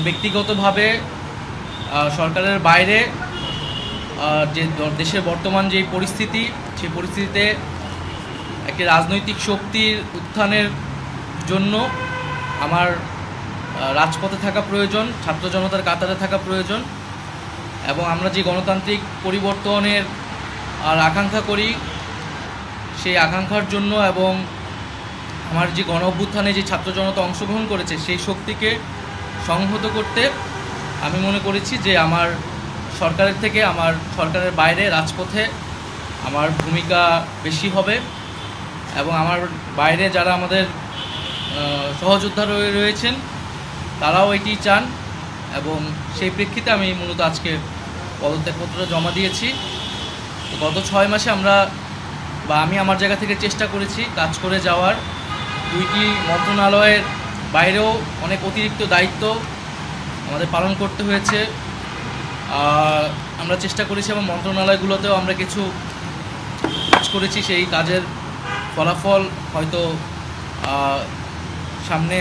ব্যক্তিগতভাবে সরকারের বাইরে যে দেশের বর্তমান যে পরিস্থিতি, সেই পরিস্থিতিতে একটি রাজনৈতিক শক্তির উত্থানের জন্য আমার রাজপথে থাকা প্রয়োজন, ছাত্র জনতার কাতারে থাকা প্রয়োজন। এবং আমরা যে গণতান্ত্রিক পরিবর্তনের আকাঙ্ক্ষা করি, সেই আকাঙ্ক্ষার জন্য এবং আমার যে গণ অভ্যুত্থানে যে ছাত্র জনতা অংশগ্রহণ করেছে, সেই শক্তিকে সংহত করতে আমি মনে করেছি যে আমার সরকারের থেকে আমার সরকারের বাইরে রাজপথে আমার ভূমিকা বেশি হবে। এবং আমার বাইরে যারা আমাদের সহযোদ্ধা রয়েছেন, তারাও এটি চান। এবং সেই প্রেক্ষিতে আমি মূলত আজকে পদত্যাগপত্রটা জমা দিয়েছি। তো গত 6 মাসে আমি আমার জায়গা থেকে চেষ্টা করেছি কাজ করে যাওয়ার। 2টি মন্ত্রণালয়ের বাইরেও অনেক অতিরিক্ত দায়িত্ব আমাদের পালন করতে হয়েছে। আমরা চেষ্টা করেছি এবং মন্ত্রণালয়গুলোতেও আমরা কিছু কাজ করেছি। সেই কাজের ফলাফল হয়তো সামনে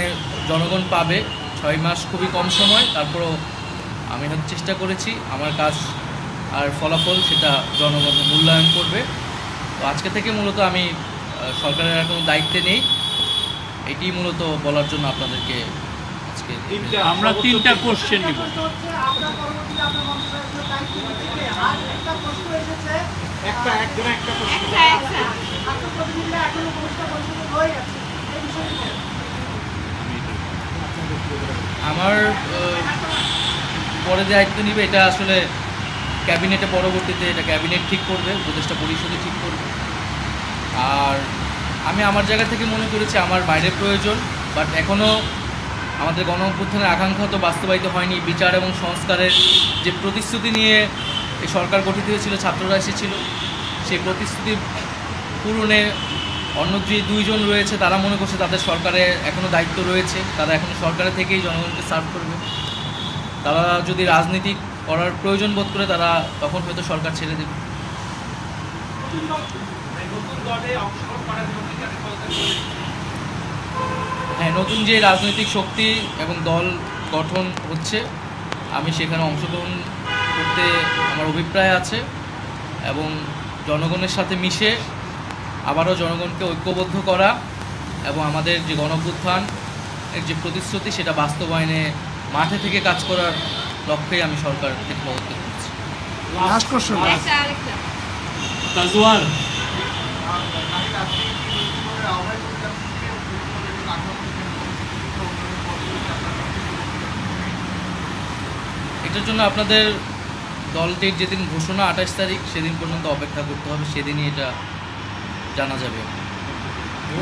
জনগণ পাবে। 6 মাস খুবই কম সময়, তারপরও আমি চেষ্টা করেছি আমার কাজ আর ফলাফল সেটা জনগণ মূল্যায়ন করবে। তো আজকে থেকে মূলত আমি সরকারের আর কোনো দায়িত্বে নেই, এটি মূলত বলার জন্য আপনাদেরকে আজকে আমরা 3টা কোশ্চেন নিব। আমার পরে দায়িত্ব নিবে এটা আসলে ক্যাবিনেটে, পরবর্তীতে এটা ক্যাবিনেট ঠিক করবে, উপদেষ্টা পরিষদে ঠিক করবে। আর আমি আমার জায়গা থেকে মনে করেছি আমার বাইরের প্রয়োজন, বাট এখনও আমাদের গণ অভ্যুত্থানের আকাঙ্ক্ষা তো বাস্তবায়িত হয়নি। বিচার এবং সংস্কারের যে প্রতিশ্রুতি নিয়ে এই সরকার গঠিত হয়েছিল, ছাত্ররা এসেছিল, সেই প্রতিশ্রুতি পূরণে অন্য যে 2 জন রয়েছে তারা মনে করছে তাদের সরকারে এখনও দায়িত্ব রয়েছে, তারা এখনও সরকারে থেকেই জনগণকে সার্ভ করবে। তারা যদি রাজনীতি করার প্রয়োজন বোধ করে তারা তখন হয়তো সরকার ছেড়ে দেবে। হ্যাঁ, নতুন যে রাজনৈতিক শক্তি এবং দল গঠন হচ্ছে, আমি সেখানে অংশগ্রহণ করতে আমার অভিপ্রায় আছে। এবং জনগণের সাথে মিশে আবারও জনগণকে ঐক্যবদ্ধ করা এবং আমাদের যে গণ অভ্যুত্থান এর যে প্রতিশ্রুতি সেটা বাস্তবায়নে মাঠে থেকে কাজ করার লক্ষ্যেই আমি সরকার থেকে পদত্যাগ করছি। এটার জন্য আপনাদের দলটির যেদিন ঘোষণা 28 তারিখ, সেদিন পর্যন্ত অপেক্ষা করতে হবে, সেদিনই এটা জানা যাবে।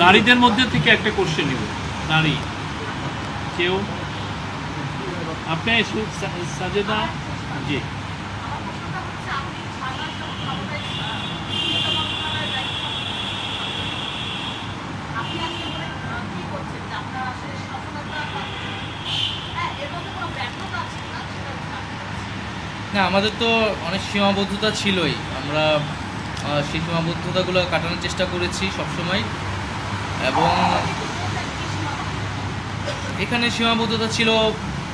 নারীদের মধ্যে থেকে একটা কোশ্চেন নিব। নারী কেউ? আপনি সাজেদা জি। না, আমাদের তো অনেক সীমাবদ্ধতা ছিলই, আমরা সেই সীমাবদ্ধতাগুলো কাটানোর চেষ্টা করেছি সবসময়। এবং এখানে সীমাবদ্ধতা ছিল,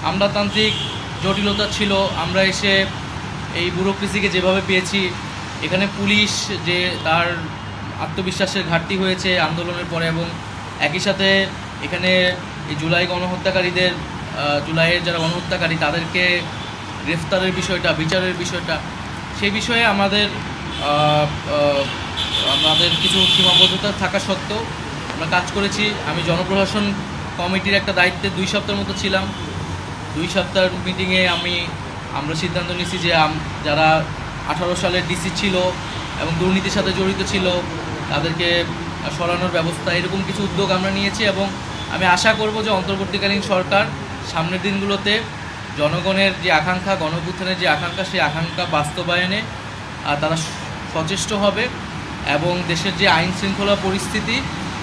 আমলাতান্ত্রিক জটিলতা ছিল। আমরা এসে এই ব্যুরোক্রেসিকে যেভাবে পেয়েছি, এখানে পুলিশ যে তার আত্মবিশ্বাসের ঘাটতি হয়েছে আন্দোলনের পরে, এবং একই সাথে এখানে এই জুলাই গণহত্যাকারীদের, জুলাইয়ের যারা গণহত্যাকারী তাদেরকে গ্রেফতারের বিষয়টা, বিচারের বিষয়টা, সেই বিষয়ে আমাদের কিছু সীমাবদ্ধতা থাকা সত্ত্বেও আমরা কাজ করেছি। আমি জনপ্রশাসন কমিটির একটা দায়িত্বে 2 সপ্তাহের মতো ছিলাম। 2 সপ্তাহের মিটিংয়ে আমরা সিদ্ধান্ত নিয়েছি যে যারা 18 সালের ডিসি ছিল এবং দুর্নীতির সাথে জড়িত ছিল তাদেরকে সরানোর ব্যবস্থা, এরকম কিছু উদ্যোগ আমরা নিয়েছি। এবং আমি আশা করব যে অন্তর্বর্তীকালীন সরকার সামনের দিনগুলোতে জনগণের যে আকাঙ্ক্ষা, গণ অভ্যুত্থানের যে আকাঙ্ক্ষা, সেই আকাঙ্ক্ষা বাস্তবায়নে তারা সচেষ্ট হবে এবং দেশের যে আইন শৃঙ্খলা পরিস্থিতি,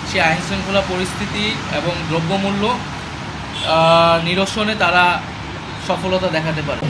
সেই আইন শৃঙ্খলা পরিস্থিতি এবং দ্রব্যমূল্য নিরসনে তারা সফলতা দেখাতে পারে।